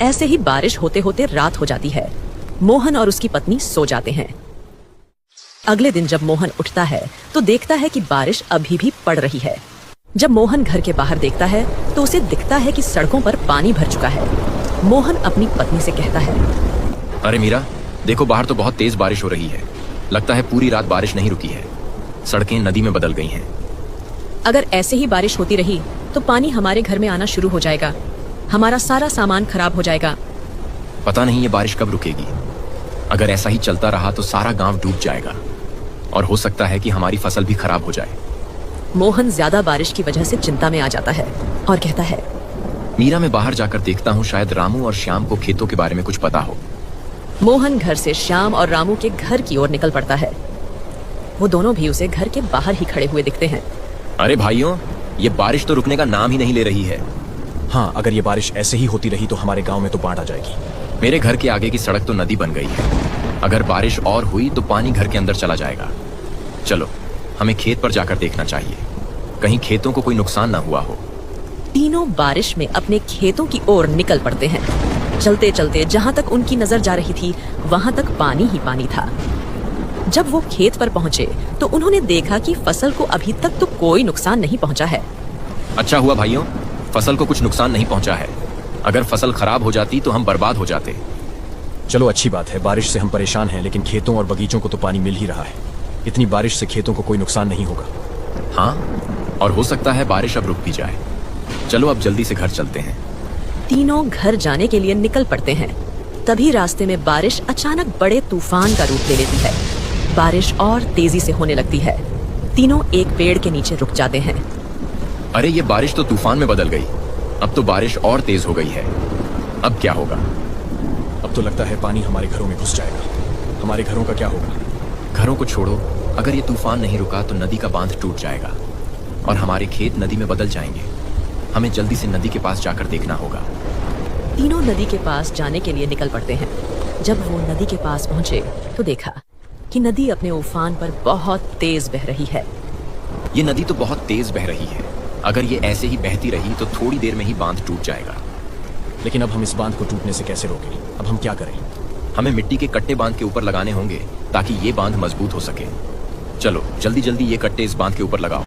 ऐसे ही बारिश होते होते रात हो जाती है। मोहन और उसकी पत्नी सो जाते हैं। अगले दिन जब मोहन उठता है तो देखता है कि बारिश अभी भी पड़ रही है। जब मोहन घर के बाहर देखता है तो उसे दिखता है कि सड़कों पर पानी भर चुका है। मोहन अपनी पत्नी से कहता है, अरे मीरा, देखो बाहर तो बहुत तेज बारिश हो रही है। लगता है पूरी रात बारिश नहीं रुकी है। सड़कें नदी में बदल गई हैं। अगर ऐसे ही बारिश होती रही तो पानी हमारे घर में आना शुरू हो जाएगा। हमारा सारा सामान खराब हो जाएगा। पता नहीं ये बारिश कब रुकेगी। अगर ऐसा ही चलता रहा तो सारा गांव डूब जाएगा और हो सकता है कि हमारी फसल भी खराब हो जाए। मोहन ज्यादा बारिश की वजह से चिंता में आ जाता है और कहता है, मीरा, मैं बाहर जाकर देखता हूँ, शायद रामू और श्याम को खेतों के बारे में कुछ पता हो। मोहन घर से श्याम और रामू के घर की ओर निकल पड़ता है। वो दोनों भी उसे घर के बाहर ही खड़े हुए दिखते हैं। अरे भाइयों, ये बारिश तो रुकने का नाम ही नहीं ले रही है। हाँ, अगर ये बारिश ऐसे ही होती रही तो हमारे गांव में तो बाढ़ आ जाएगी। मेरे घर के आगे की सड़क तो नदी बन गई है। अगर बारिश और हुई तो पानी घर के अंदर चला जाएगा। चलो, हमें खेत पर जाकर देखना चाहिए, कहीं खेतों को कोई नुकसान ना हुआ हो। तीनों बारिश में अपने खेतों की ओर निकल पड़ते हैं। चलते चलते जहां तक उनकी नजर जा रही थी वहां तक पानी ही पानी था। जब वो खेत पर पहुंचे तो उन्होंने देखा कि फसल को अभी तक तो कोई नुकसान नहीं पहुंचा है। अच्छा हुआ भाइयों, फसल को कुछ नुकसान नहीं पहुंचा है। अगर फसल खराब हो जाती तो हम बर्बाद हो जाते। चलो, अच्छी बात है। बारिश से हम परेशान हैं, लेकिन खेतों और बगीचों को तो पानी मिल ही रहा है। इतनी बारिश से खेतों को कोई नुकसान नहीं होगा। हाँ, और हो सकता है बारिश अब रुक भी जाए। चलो अब जल्दी से घर चलते हैं। तीनों घर जाने के लिए निकल पड़ते हैं। तभी रास्ते में बारिश अचानक बड़े तूफान का रूप ले लेती है। बारिश और तेजी से होने लगती है। तीनों एक पेड़ के नीचे रुक जाते हैं। अरे, ये बारिश तो तूफान में बदल गई। अब तो बारिश और तेज हो गई है। अब क्या होगा? अब तो लगता है पानी हमारे घरों में घुस जाएगा। हमारे घरों का क्या होगा? घरों को छोड़ो, अगर ये तूफान नहीं रुका तो नदी का बांध टूट जाएगा और हमारे खेत नदी में बदल जाएंगे। हमें जल्दी से नदी के पास जाकर देखना होगा। तीनों नदी के पास जाने के लिए निकल पड़ते हैं। जब वो नदी के पास पहुंचे तो देखा कि नदी अपने उफान पर बहुत तेज बह रही है। ये नदी तो बहुत तेज बह रही है। अगर ये ऐसे ही बहती रही तो थोड़ी देर में ही बांध टूट जाएगा। लेकिन अब हम इस बांध को टूटने से कैसे रोकें? अब हम क्या करें? हमें मिट्टी के कट्टे बांध के ऊपर लगाने होंगे ताकि ये बांध मजबूत हो सके। चलो जल्दी जल्दी ये कट्टे इस बांध के ऊपर लगाओ।